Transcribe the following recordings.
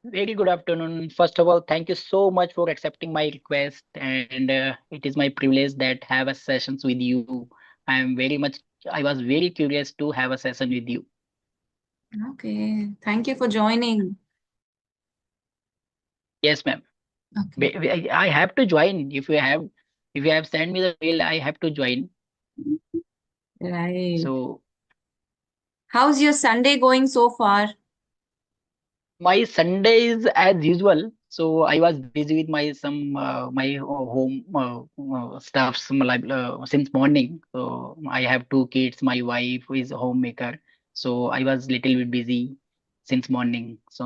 Very good afternoon. First of all, thank you so much for accepting my request, and it is my privilege that have a sessions with you. I was very curious to have a session with you. Okay, thank you for joining. Yes, ma'am. Okay, I have to join. If you have sent me the mail, I have to join. right. So How's your Sunday going so far? my Sunday is as usual. So I was busy with my home stuffs like, since morning. So I have two kids. My wife is a homemaker. So I was little bit busy since morning. So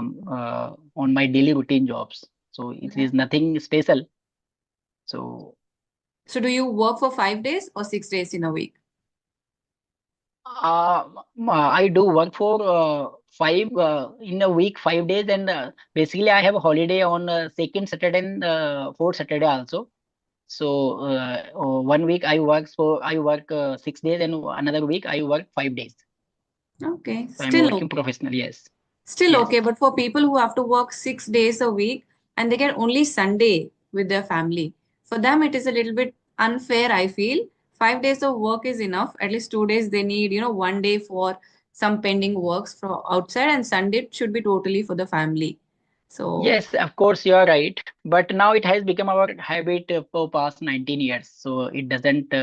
on my daily routine jobs. So it is nothing special. So So, do you work for 5 days or 6 days in a week? I do work for five in a week, 5 days, and basically I have a holiday on second Saturday and fourth Saturday also. So 1 week I work 6 days, and another week I work 5 days. Okay, So I'm a still working okay. professional. Yes, Still yes, okay, but for people who have to work 6 days a week and they get only Sunday with their family, for them it is a little bit unfair, I feel. 5 days of work is enough. At least 2 days they need, one day for some pending works from outside, and Sunday should be totally for the family. So, yes. Of course, you are right. But now it has become our habit for past 19 years. So it doesn't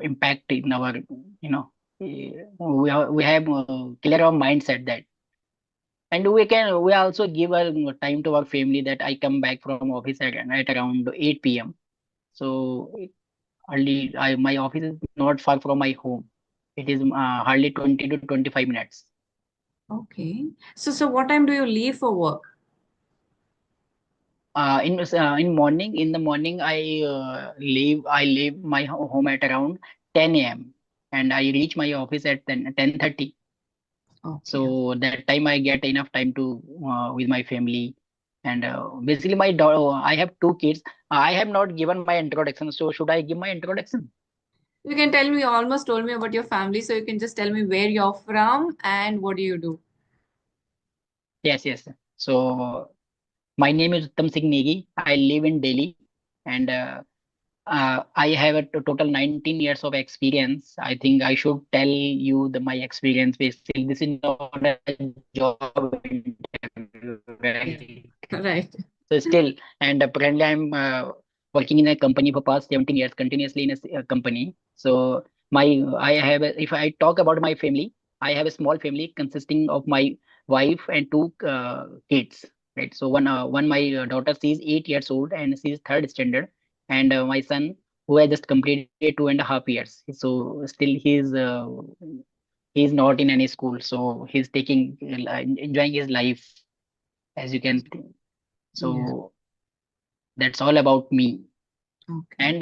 impact in our, you know, we have clear our mindset that. And we also give our time to our family that I come back from office at around 8 p.m. So my office is not far from my home. It is hardly 20 to 25 minutes. okay. So what time do you leave for work? In the morning I leave my home at around 10 a.m. and I reach my office at 10:30. Okay. So that time I get enough time to with my family. And basically, my daughter, I have two kids. I have not given my introduction. So should I give my introduction? You can tell me, you almost told me about your family, so you can just tell me where you're from and what do you do. Yes, yes. So my name is Uttam Singh Negi. I live in Delhi, and I have a total 19 years of experience. I think I should tell you my experience. Basically, this is not a job interview, right? Right. So still, and apparently I'm working in a company for past 17 years continuously in a company. So if I talk about my family, I have a small family consisting of my wife and two kids. Right. So one my daughter, she's 8 years old and she's third standard, and my son who has just completed 2.5 years. So still he's not in any school. So he's enjoying his life, as you can think. Yeah. So that's all about me. Okay. And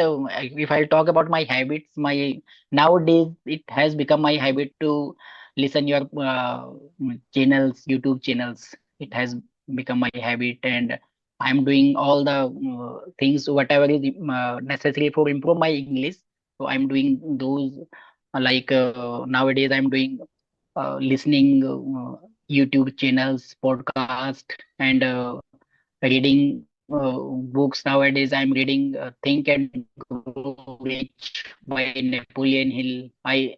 if I talk about my habits, my nowadays it has become my habit to listen your channels, YouTube channels. It has become my habit, and I'm doing all the things whatever is necessary for improve my English. So I'm doing those nowadays I'm doing listening YouTube channels, podcast, and reading books. Nowadays I'm reading Think and Grow Rich by Napoleon Hill. I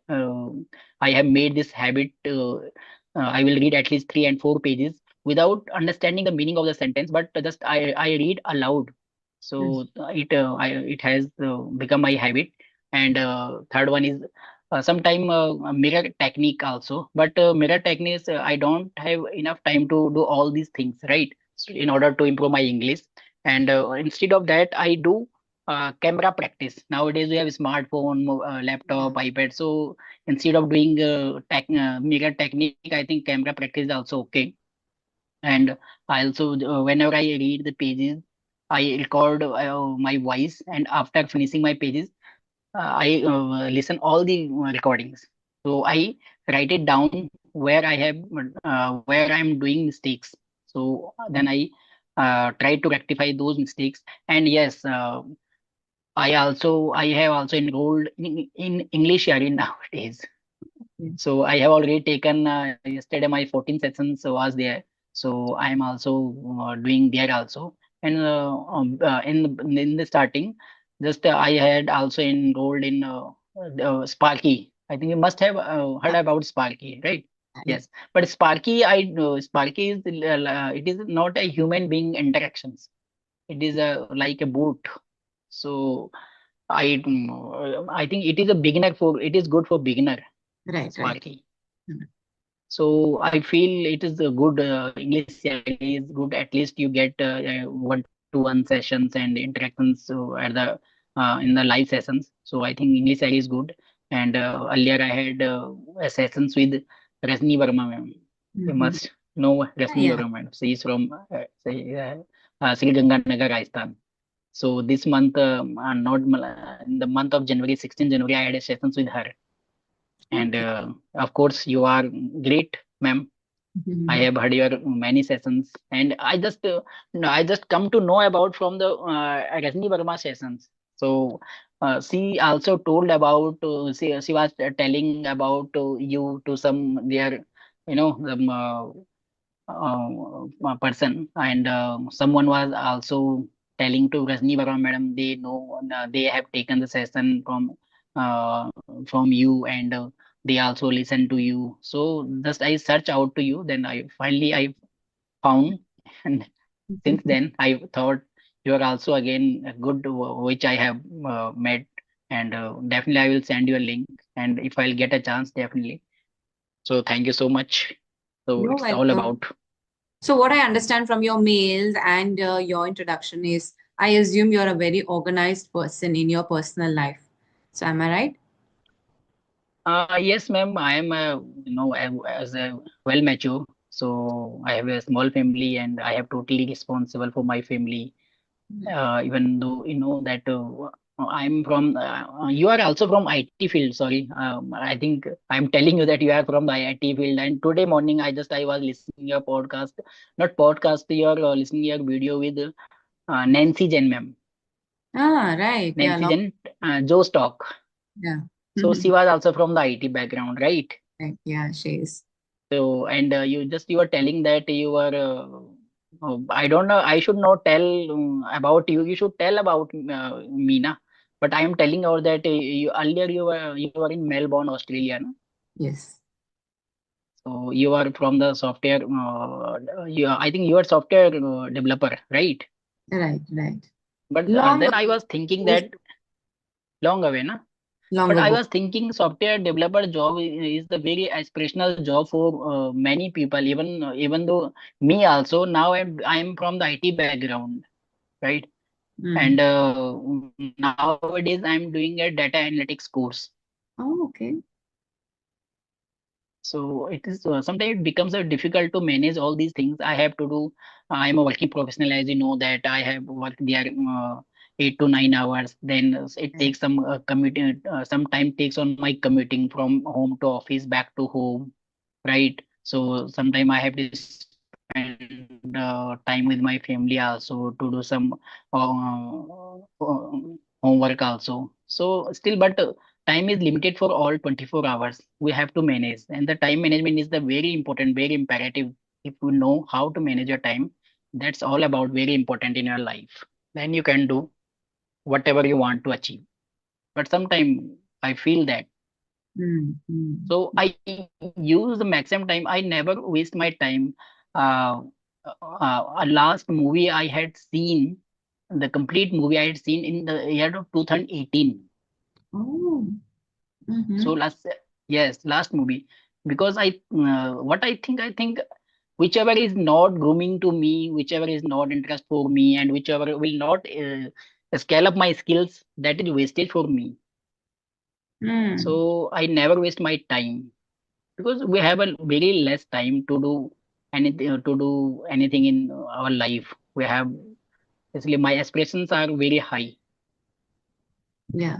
have made this habit. I will read at least 3 and 4 pages without understanding the meaning of the sentence, but just I read aloud. Mm. So it has become my habit. And third one is sometime mirror technique also. But mirror techniques, I don't have enough time to do all these things, right? In order to improve my English. And instead of that, I do camera practice. Nowadays, we have smartphone, laptop, Yeah. iPad. So instead of doing mirror technique, I think camera practice is also okay. And I also, whenever I read the pages, I record my voice. And after finishing my pages, I listen all the recordings. So I write it down where I'm doing mistakes. So then I try to rectify those mistakes. And yes, I have also enrolled in English Yarin nowadays. Yeah. So I have already taken yesterday my 14 sessions was there. So I am also doing there also. And in the starting, just I had also enrolled in Sparky. I think you must have heard about Sparky, right? Right. Yes, but Sparky, I know Sparky is it is not a human being interactions. It is a like a boat. So I think it is a beginner for it is good for beginner Right, right. Sparky. Mm. So I feel it is a good English salary is good. At least you get one-to-one sessions and interactions in the live sessions. So I think English salary is good. And earlier I had sessions with Rajni Verma ma'am. You Mm-hmm. must know Yeah, Rajni yeah. Verma ma'am. She is from Sri Ganganagar, Rajasthan. So this month, not in the month of January, 16 January, I had a sessions with her. And Okay. of course, you are great, ma'am. I Mm-hmm. have heard your many sessions, and no, I just come to know about from the Rajni Verma sessions. So she also told about she was telling about you to some their the person, and someone was also telling to Rajni Verma madam they know they have taken the session from you, and they also listen to you. So just I search out to you, then I found, and since then I thought you are also again a good which I have met, and definitely I will send you a link, and if I'll get a chance, definitely. So thank you so much. So You're it's all welcome. about. So, what I understand from your mails and your introduction is I assume you're a very organized person in your personal life. So, am I right? Yes, ma'am. I am, as a well mature. So I have a small family, and I have totally responsible for my family. Even though you know that I'm from, you are also from IT field. Sorry, I think I'm telling you that you are from the IT field. And today morning, I was listening your podcast, not podcast. You are listening your video with Nancy Jen, ma'am. Ah, right. Yeah, Nancy long. Jen, Joe's talk. Yeah. So she was also from the IT background, right? Right. Yeah, she is. So, and you were telling that you were, I don't know, I should not tell about you. You should tell about Meena. But I am telling her that earlier you were in Melbourne, Australia. No? Yes. So you are from the software. I think you are software developer, right? Right, right. But Long then I ago. was thinking Those that long away, na? long But I ago. was thinking software developer job is the very aspirational job for many people. Even though me also now I'm from the IT background, right? And Mm. nowadays I'm doing a data analytics course. Oh, okay. So it is sometimes it becomes difficult to manage all these things. I have to do. I am a working professional, as you know that I have worked there 8 to 9 hours. Then it Right. takes some time takes on my commuting from home to office back to home, right? So sometime I have to spend time with my family also to do some homework also. So still, but time is limited for all 24 hours. We have to manage, and the time management is the very important, very imperative. If you know how to manage your time, that's all about very important in your life. Then you can do whatever you want to achieve. But sometimes I feel that. Mm, mm. So I use the maximum time. I never waste my time. Uh, a last movie I had seen, the complete movie I had seen in the year of 2018. Oh. So Mm-hmm. last movie, because I think whichever is not grooming to me, whichever is not interest for me, and whichever will not scale up my skills, that is wastage for me. Mm. So I never waste my time because we have a very less time to do anything in our life. We have Basically my aspirations are very high. Yeah.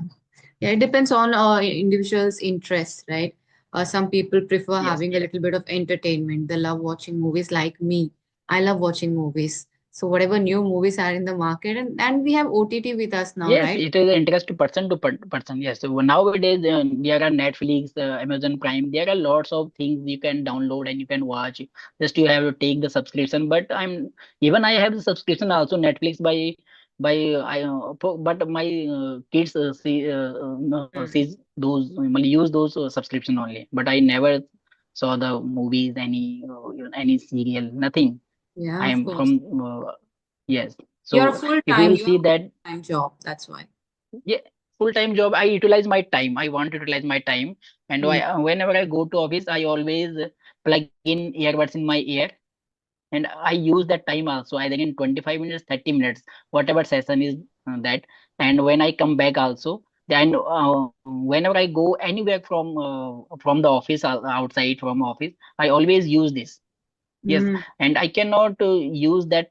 Yeah, it depends on individuals' interests, right? Some people prefer Yes. having a little bit of entertainment. They love watching movies like me. I love watching movies. So whatever new movies are in the market, and we have OTT with us now, Yes, right? it is interest to person. Yes, so nowadays there are Netflix, Amazon Prime. There are lots of things you can download and you can watch. Just you have to take the subscription. But I have the subscription also Netflix but my kids Hmm. use those subscription only. But I never saw the movies, any serial, nothing. Yeah, I of am course. from yes. You're a So full if you time. will You see have a that. full time job. That's why. Yeah, full-time job. I utilize my time. I want to utilize my time, and Hmm. whenever I go to office, I always plug in earbuds in my ear, and I use that time also, either in 25 minutes, 30 minutes, whatever session is that. And when I come back also, then whenever I go anywhere from the office outside from office, I always use this. Yes, Hmm. and I cannot use that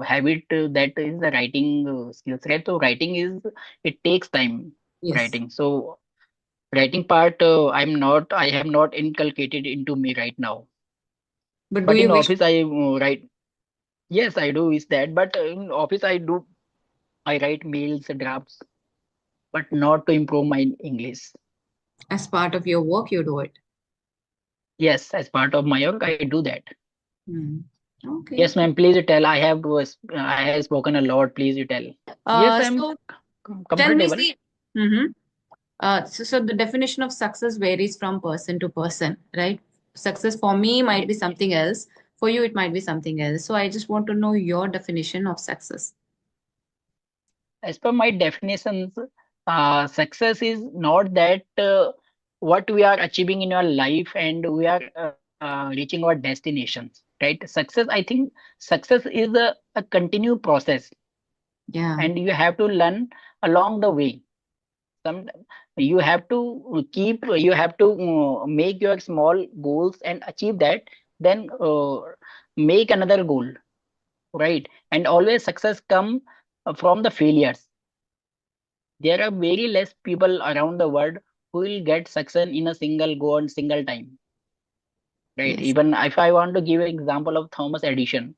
habit that is the writing skills, right? So writing is it takes time Yes. writing. So writing part, I have not inculcated into me right now. But do But you in wish? office, I write. Yes, I do is that. But in office, I write mails, drafts, but not to improve my English. As part of your work, you do it. Yes, as part of my work, I do that. Hmm. Okay. Yes, ma'am. Please tell. I have spoken a lot. Please you tell. Yes, I'm So tell me, comfortable. see. Mm-hmm. So the definition of success varies from person to person, right? Success for me might be something else. For you, it might be something else. So I just want to know your definition of success. As per my definitions, success is not that what we are achieving in your life and we are reaching our destinations, right? Success, I think, success is a continued process, Yeah. and you have to learn along the way. Some you have to you have to make your small goals and achieve that, then make another goal, right? And always success come from the failures. There are very less people around the world who will get success in a single go and single time, right? Yes. Even if I want to give an example of Thomas Edison,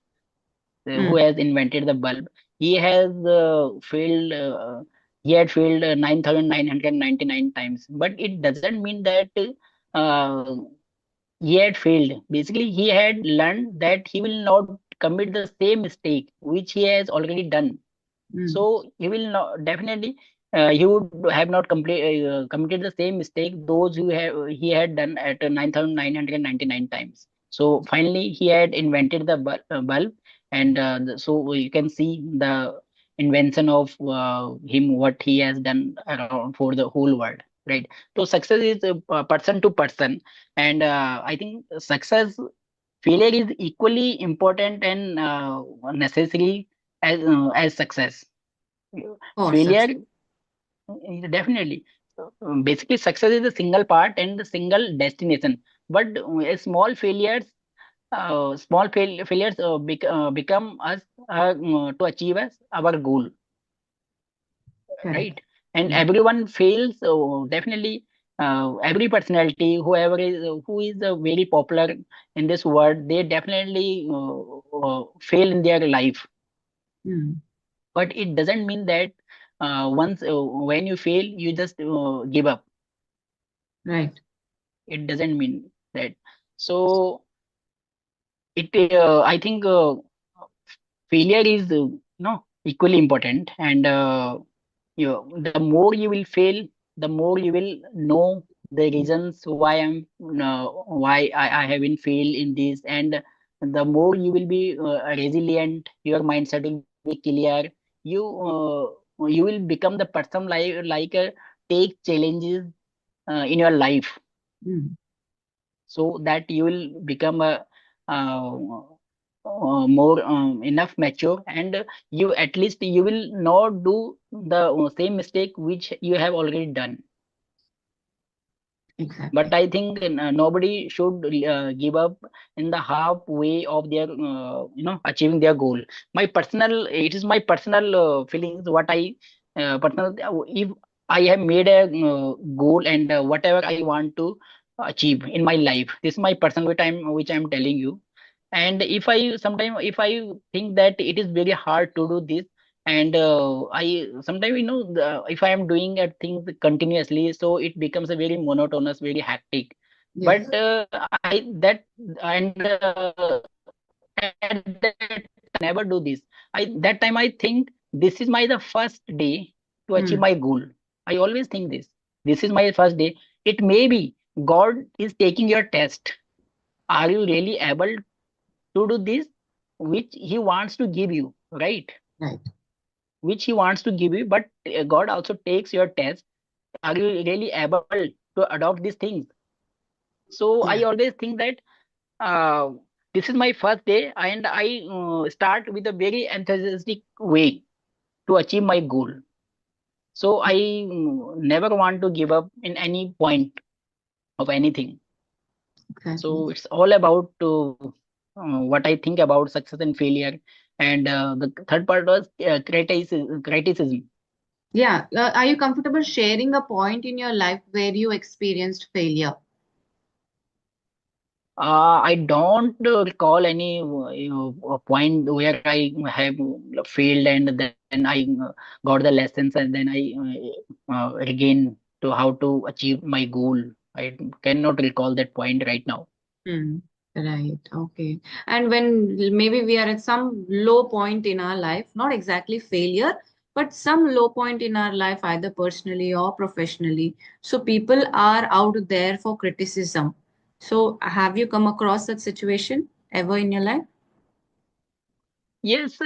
Mm, who has invented the bulb, he has failed. He had failed 9,999 times, but it doesn't mean that uh, he had failed. Basically, he had learned that he will not commit the same mistake which he has already done. mm, So he will not definitely he would have not committed the same mistake those he had done at 9,999 times. So finally he had invented the bulb, and so you can see the invention of him, what he has done around for the whole world, right? So success is person to person, and I think success failure is equally important and necessary as success. for Failure, success. definitely. Basically, success is a single part and the single destination. But failures become us to achieve us our goal, Correct. right? And Yeah. everyone fails. Definitely, every personality, who is very popular in this world, they definitely fail in their life. Mm, But it doesn't mean that once when you fail, you just give up. right. It doesn't mean that. So I think failure is equally important, and the more you will fail, the more you will know the reasons why I have been failed in this, and the more you will be resilient, your mindset will be clear. You will become the person take challenges in your life, Mm, so that you will become a uh, more enough mature, and you at least you will not do the same mistake which you have already done. But exactly. I think nobody should give up in the halfway of their achieving their goal. It is my personal feelings, what I personal if I have made a goal, and whatever I want to achieve in my life, this is my personal which I'm telling you. And if I sometimes if I think that it is very hard to do this, and I sometimes if I am doing things continuously, so it becomes a very monotonous, very hectic. Yes. But I that and at that time I never do this. I that time I think this is my the first day to achieve my Mm. goal. I always think this is my first day. It may be God is taking your test. Are you really able to do this which he wants to give you, right? Right. Which he wants to give you, but God also takes your test. Are you really able to adopt these things? So I Yeah. always think that uh, this is my first day, and I start with a very enthusiastic way to achieve my goal. So I never want to give up in any point of anything. Exactly. So it's all about what I think about success and failure. And the third part was criticism. Yeah. Are you comfortable sharing a point in your life where you experienced failure? I don't recall any a point where I have failed and then I got the lessons and then I regain to how to achieve my goal. I cannot recall that point right now. Hmm. Right. Okay. And when maybe we are at some low point in our life, not exactly failure, but some low point in our life, either personally or professionally. So people are out there for criticism. So have you come across that situation ever in your life? Yes,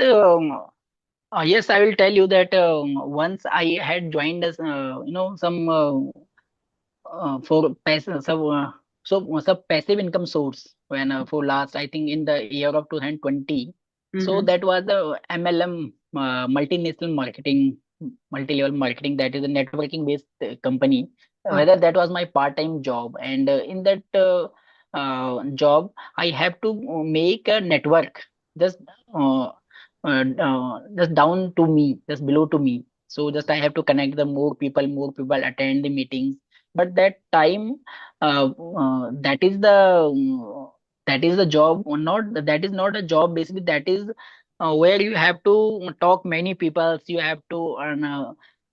yes, I will tell you that once I had joined as some for passive some passive income source when for last I think in the year of 2020. So Mm-hmm. that was the MLM, multinational marketing, multi-level marketing, that is a networking based company. Whether Okay. that was my part-time job, and in that job I have to make a network just uh, just down to me, just below to me. So just I have to connect the more people attend the meetings. But that time that is the job or not, that is not a job basically. That is where you have to talk many people, you have to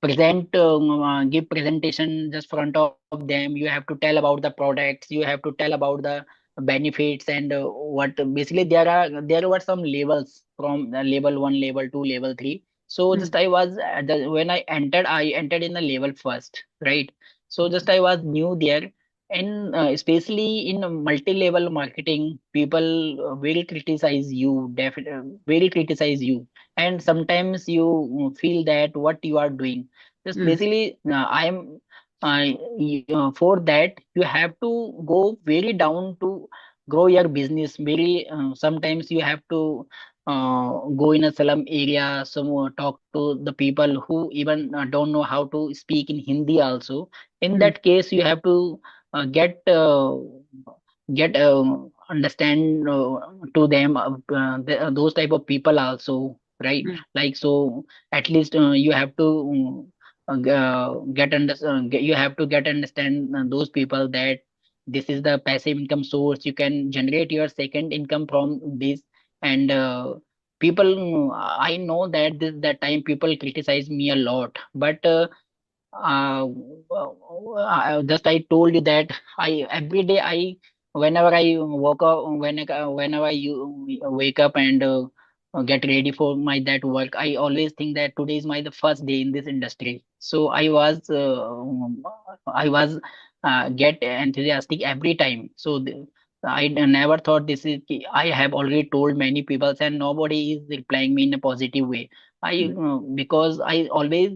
present give presentation just front of them. You have to tell about the products, you have to tell about the benefits, and what basically there were some levels from level 1, level 2, level 3. So just Mm. I was when I entered in the level first, right? So just I was new there, and especially in multi-level marketing, people will criticize you, very criticize you, and sometimes you feel that what you are doing. Just Mm. basically, I am. For that, you have to go very down to grow your business. Very sometimes you have to go in a slum area, some talk to the people who even don't know how to speak in Hindi also. In Mm. that case you have to get understand to them those type of people also, right? Mm. Like so at least you have to you have to get understand those people that this is the passive income source. You can generate your second income from this. And people, I know that this that time people criticize me a lot, but uh, just I told you that I every day I whenever I woke up whenever you wake up and get ready for my that work, I always think that today is my the first day in this industry. So I was get enthusiastic every time. So I never thought this is. I have already told many people and nobody is replying me in a positive way. Mm. Because I always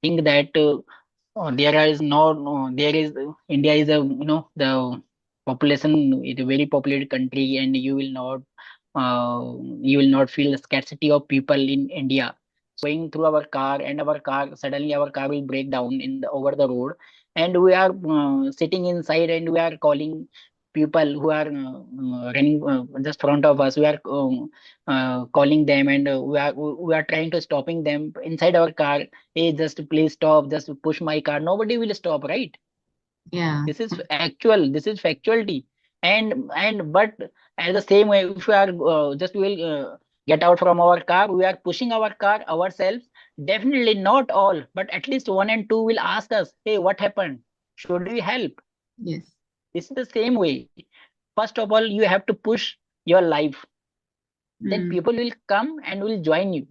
think that there is there is India is a the population is a very populated country, and you will not feel the scarcity of people in India. So going through our car, and our car suddenly our car will break down in the over the road, and we are sitting inside and we are calling people who are running just front of us. We are calling them, and we are trying to stopping them inside our car. Hey, just please stop, just push my car. Nobody will stop, right? Yeah. This is actual, this is factuality. And but at the same way, if we are just will get out from our car, we are pushing our car ourselves. Definitely not all, but at least one and two will ask us, hey, what happened, should we help? Yes. This is the same way. First of all, you have to push your life, then Mm. people will come and will join you.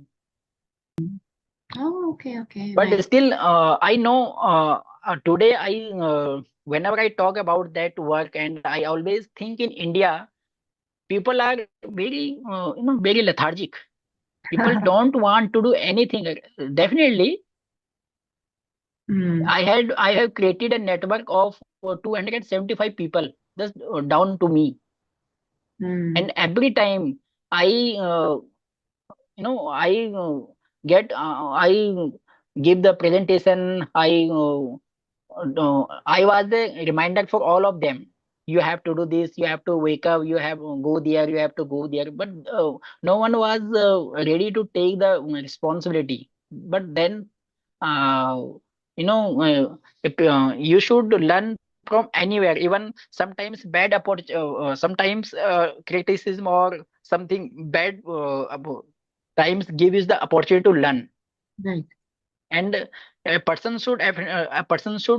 Oh, okay, okay, But nice. still, I know today I whenever I talk about that work, and I always think in India people are very very lethargic. People don't want to do anything. Definitely, Mm. I have created a network of 275 people just down to me, Mm. and every time I I get I give the presentation. I was the reminder for all of them. You have to do this. You have to wake up. You have to go there. You have to go there. But no one was ready to take the responsibility. But then, uh, if, you should learn from anywhere. Even sometimes bad sometimes criticism or something bad times give you the opportunity to learn. Right. And a person should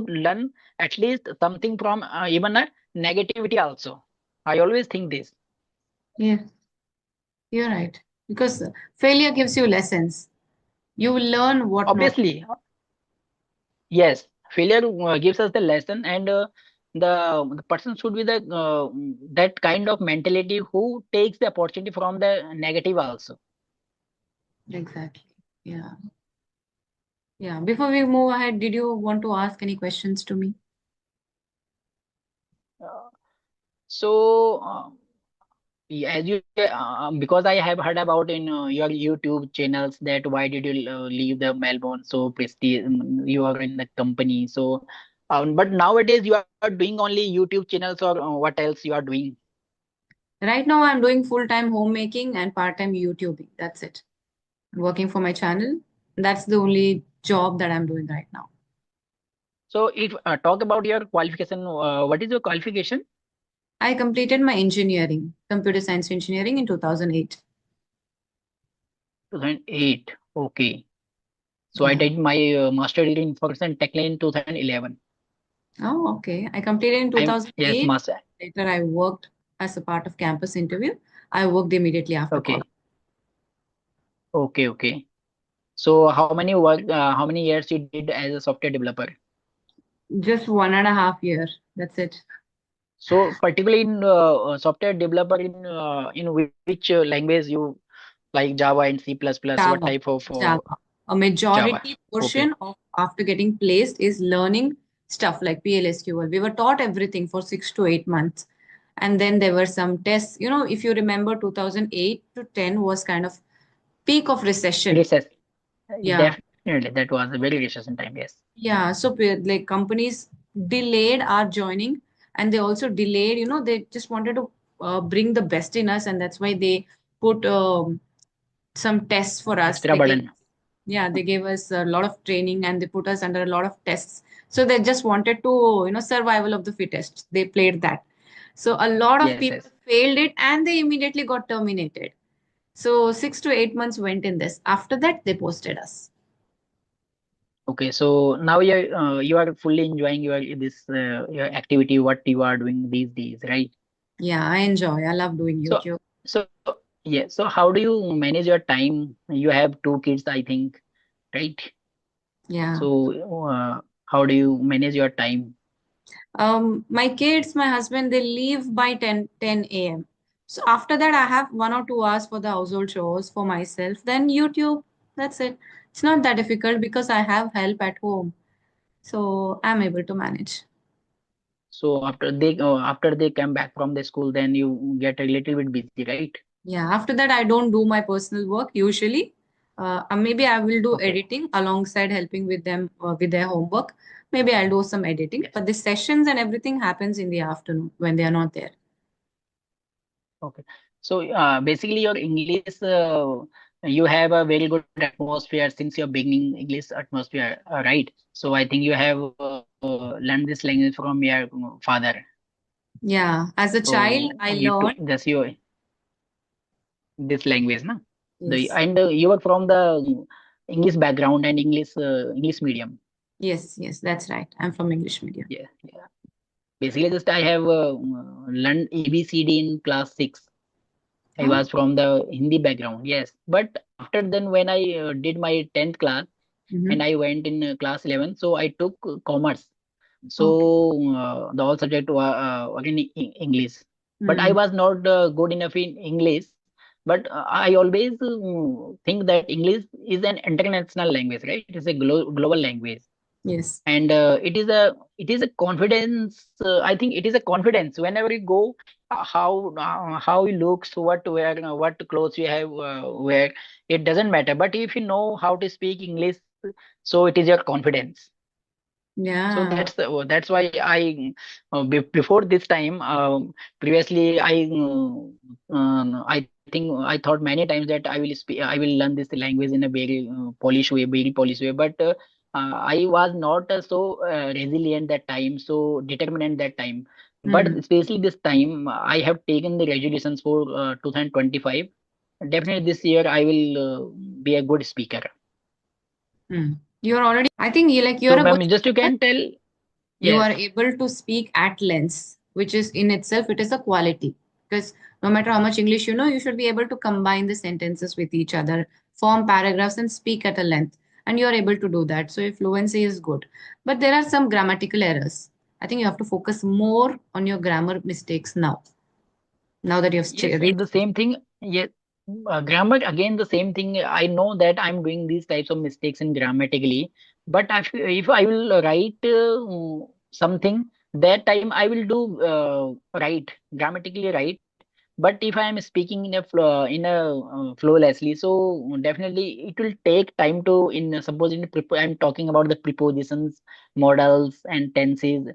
learn at least something from even a negativity also. I always think this. Yeah, you're right. Because failure gives you lessons. You will learn what not. Obviously, yes, failure gives us the lesson, and the person should be the that kind of mentality who takes the opportunity from the negative also. Exactly. Yeah. Yeah. Before we move ahead, did you want to ask any questions to me? uh, so Yeah, as you because I have heard about in your YouTube channels that why did you leave the Melbourne so prestige, you are in the company. So but nowadays you are doing only YouTube channels, or what else you are doing? Right now, I'm doing full-time homemaking and part-time YouTubing. That's it. I'm working for my channel. That's the only job that I'm doing right now. So if talk about your qualification, what is your qualification? I completed my engineering, computer science engineering in 2008. 2008. Okay. So I Yeah. did my master degree in information technology in 2011. Oh, okay. I completed in I'm yes 2008. master. Later, I worked as a part of campus interview. I worked immediately after college. Okay. Okay. So how many years you did as a software developer? Just 1.5 year. That's it. So particularly in software developer in which language you like Java and C++, what type Java. of Java. A Java? majority Okay. portion of after getting placed is learning stuff like PLSQL. We were taught everything for 6 to 8 months. And then there were some tests. If you remember 2008 to 10 was kind of peak of recession. Recess. Yeah. Definitely, that was a very recession time. Yes. Yeah. So like companies delayed our joining and they also delayed, they just wanted to bring the best in us. And that's why they put some tests for us. Extra burden. Yeah, they gave us a lot of training and they put us under a lot of tests. So they just wanted to, survival of the fittest. They played that. So a lot of Yes, people yes. failed it and they immediately got terminated. So 6 to 8 months went in this. After that, they posted us. Okay. So now you are fully enjoying your activity, what you are doing these days, right? Yeah, I enjoy. I love doing So YouTube. so yeah. So how do you manage your time? You have two kids, I think, right? Yeah. So how do you manage your time? My kids, my husband, they leave by 10 a.m. So after that, I have 1 or 2 hours for the household chores for myself. Then YouTube, that's it. It's not that difficult because I have help at home. So I'm able to manage. So after they come back from the school, then you get a little bit busy, right? Yeah, after that, I don't do my personal work usually. Maybe I will do Okay. editing alongside helping with them with their homework. Maybe I'll do some editing, Yes. but the sessions and everything happens in the afternoon when they are not there. Okay. So basically, your English, you have a very good atmosphere since your beginning English atmosphere, right? So I think you have learned this language from your father. Yeah, as a child, So I you took learned. just your this language, na? The Yes, and you were from the English background and English medium. yes, yes, that's right. I'm from English medium. Yeah, yeah. Basically, just I have learned ABCD in class 6. I Oh, was from the Hindi background, yes. But after then, when I did my 10th class and mm-hmm. I went in class 11, so I took commerce. Okay. So the all subject were in English. But I Mm. was not good enough in English. But I always think that English is an international language, right? It is a global language, Yes. and it is a confidence. I think it is a confidence whenever you go, how you looks, what wear, what clothes you have wear. It doesn't matter. But if you know how to speak English, so it is your confidence. So Yeah. that's why I before this time, previously I think I thought many times that I will learn this language in a very very polished way. But I was not so resilient that time, so determined that time. But Mm. especially this time, I have taken the resolutions for 2025. Definitely this year I will be a good speaker. Mm. You're already, I think you like So you're a good ma'am, just you speaker. can tell. You are Yes. able to speak at lengths, which is in itself, it is a quality. Because no matter how much English you know, you should be able to combine the sentences with each other, form paragraphs, and speak at a length. And you are able to do that. So your fluency is good. But there are some grammatical errors. I think you have to focus more on your grammar mistakes now. Now that you've Yes, the reached this. same thing. Yes, grammar again the same thing. I know that I'm doing these types of mistakes in grammatically, but if I will write something, that time I will do right, grammatically right. But if I am speaking flowlessly, so definitely it will take time to in suppose I'm talking about the prepositions, modals, and tenses.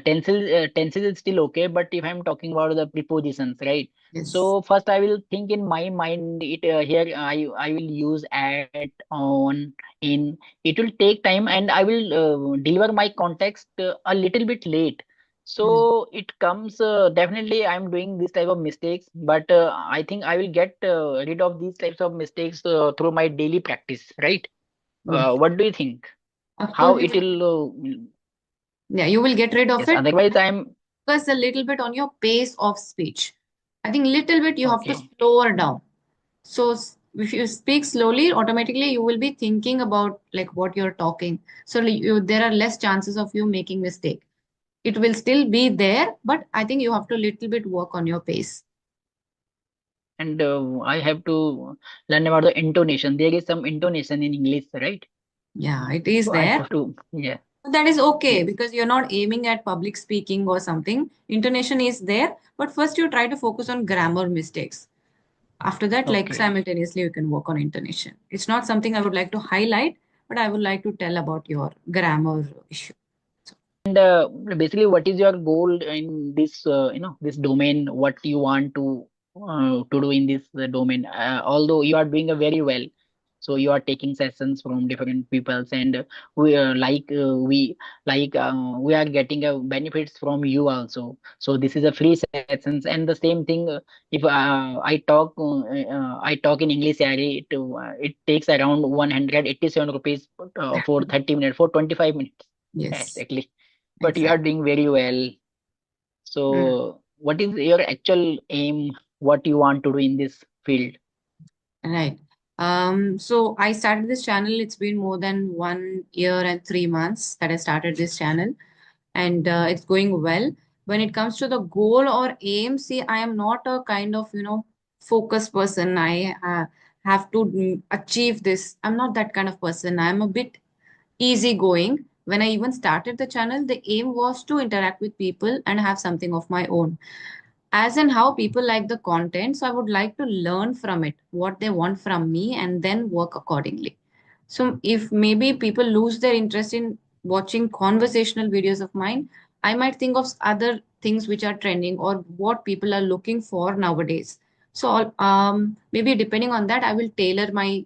Tenses is still okay, but if I'm talking about the prepositions, right? Yes. So first I will think in my mind it here I will use at, on, in. It will take time, and I will deliver my context a little bit late. Mm. So it comes definitely I'm doing this type of mistakes, but I think I will get rid of these types of mistakes through my daily practice, right? Yes. What do you think? Of How course, it will? yeah, you will get rid of Yes. it. Otherwise, I'm Focus a little bit on your pace of speech. I think little bit you have to okay. slow her down. So if you speak slowly, automatically you will be thinking about like what you're talking. So there are less chances of you making mistake. It will still be there, but I think you have to little bit work on your pace. And I have to learn about the intonation. There is some intonation in English, right? Yeah, it is So I there. have to, yeah, But that is okay yes, because you're not aiming at public speaking or something. Intonation is there, but first you try to focus on grammar mistakes. After that, like okay. simultaneously, you can work on intonation. It's not something I would like to highlight, but I would like to tell about your grammar issue. So, And basically, what is your goal in this, this domain? What you want to do in this domain? Although you are doing a very well, so you are taking sessions from different peoples, and we are getting benefits from you also. So this is a free sessions, and the same thing. If I talk in English, it takes around 187 rupees for 30 minutes, for 25 minutes. yes, Exactly. But you are exactly. doing very well. Mm, So, what is your actual aim? What you want to do in this field? right. So I started this channel. It's been more than 1 year and 3 months that I started this channel, and it's going well. When it comes to the goal or aim, see, I am not a kind of, focused person. I have to achieve this. I'm not that kind of person. I'm a bit easygoing. When I even started the channel, the aim was to interact with people and have something of my own. As in how people like the content, so I would like to learn from it, what they want from me, and then work accordingly. So if maybe people lose their interest in watching conversational videos of mine, I might think of other things which are trending or what people are looking for nowadays. So maybe depending on that, I will tailor my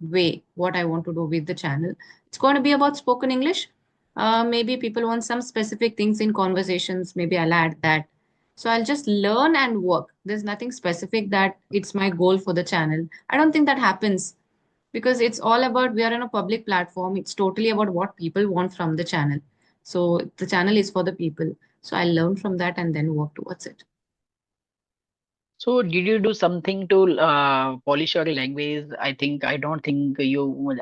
way, what I want to do with the channel. It's going to be about spoken English. Maybe people want some specific things in conversations. Maybe I'll add that. So I'll just learn and work. There's nothing specific that it's my goal for the channel. I don't think that happens because it's all about we are on a public platform. It's totally about what people want from the channel. So the channel is for the people. So I'll learn from that and then work towards it. So did you do something to polish your language? I don't think you.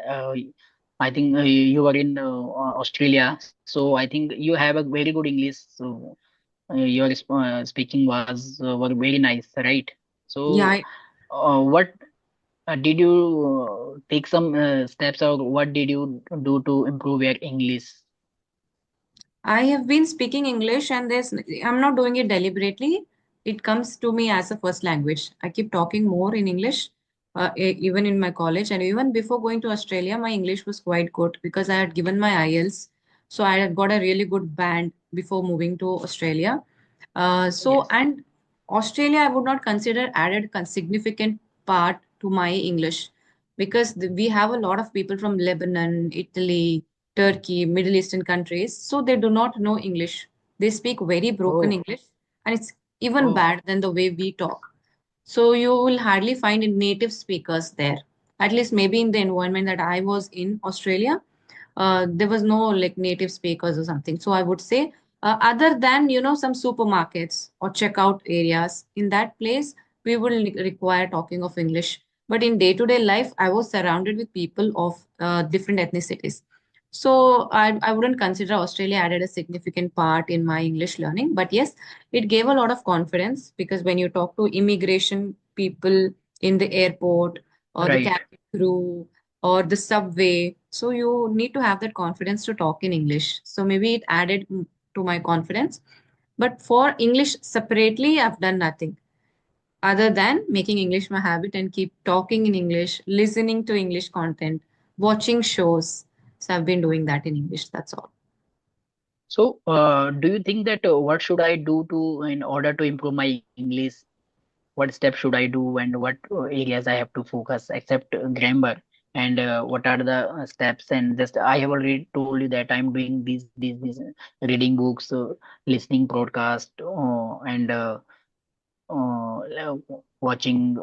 I think you were in Australia, so I think you have a very good English. So your speaking was were very nice, right? So Yeah, what did you take some steps, or what did you do to improve your English? I have been speaking English and I'm not doing it deliberately. It comes to me as a first language. I keep talking more in English, even in my college. And even before going to Australia, my English was quite good because I had given my IELTS. So I had got a really good band before moving to Australia. Yes. And Australia, I would not consider added significant part to my English because we have a lot of people from Lebanon, Italy, Turkey, Middle Eastern countries, so they do not know English. They speak very broken Oh, English, and it's even oh, bad than the way we talk. So you will hardly find native speakers there. At least maybe in the environment that I was in Australia, there was no like native speakers or something. So I would say, other than some supermarkets or checkout areas, in that place we will require talking of English. But in day-to-day life, I was surrounded with people of different ethnicities. So I wouldn't consider Australia added a significant part in my English learning. But yes, it gave a lot of confidence because when you talk to immigration people in the airport or the right. cabin crew or the subway, so you need to have that confidence to talk in English. So maybe it added to my confidence. But for English separately, I've done nothing other than making English my habit and keep talking in English, listening to English content, watching shows. So I've been doing that in English. That's all. So, do you think that what should I do to in order to improve my English? What steps should I do, and what areas I have to focus, except grammar? And what are the steps? And just I have already told you that I'm doing these reading books, listening broadcast, and watching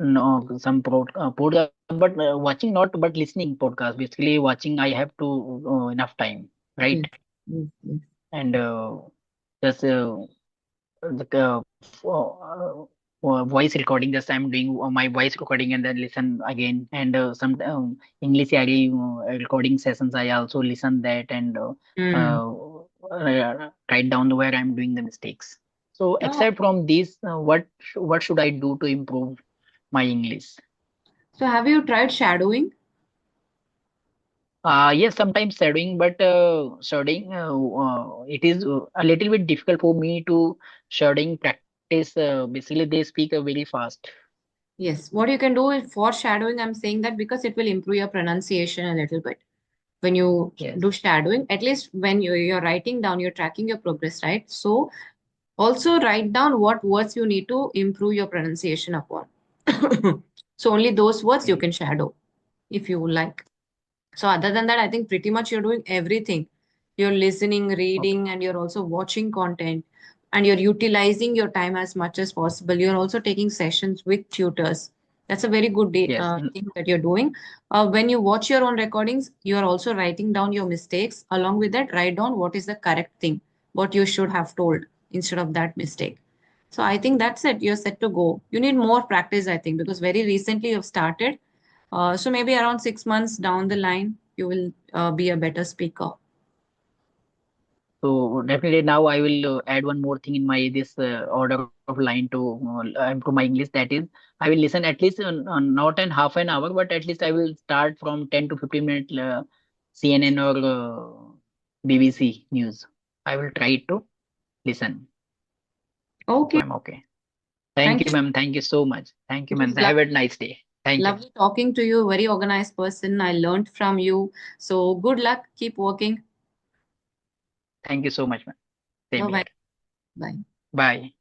no some podcast, but watching not, but listening podcast. Basically, watching I have to enough time, right? Yes, yes, yes. And just the voice recording. Just I'm doing my voice recording and then listen again. And some English ARI recording sessions. I also listen that and Hmm. uh, write down where I'm doing the mistakes. So Oh, except from these, what should I do to improve my English? so have you tried shadowing? Yes, sometimes studying, but studying it is a little bit difficult for me to studying practice. Basically, they speak very fast. Yes. What you can do is for shadowing, I'm saying that because it will improve your pronunciation a little bit. When you Yes, do shadowing, at least when you're writing down, you're tracking your progress, right? So also write down what words you need to improve your pronunciation upon. So only those words you right. can shadow if you like. So other than that, I think pretty much you're doing everything. You're listening, Okay. reading, and you're also watching content and you're utilizing your time as much as possible. You're also taking sessions with tutors. That's a very good Yes. thing that you're doing. When you watch your own recordings, you're also writing down your mistakes. Along with that, write down what is the correct thing, what you should have told instead of that mistake. So I think that's it. You're set to go. You need more practice, I think, because very recently you've started. So maybe around 6 months down the line, you will be a better speaker. So definitely now I will add one more thing in my this order of line to improve my English. That is, I will listen at least not in half an hour, but at least I will start from 10 to 15 minutes CNN or BBC news. I will try to listen. So Okay. I'm okay. Thank Thank you, you. ma'am. Thank you so much. Thank you, It ma'am. was Have a nice day. Thank you. lovely talking to you. Very organized person. I learned from you. So good luck. Keep working. Thank you so much, ma'am. Same Bye here. bye. Bye. Bye.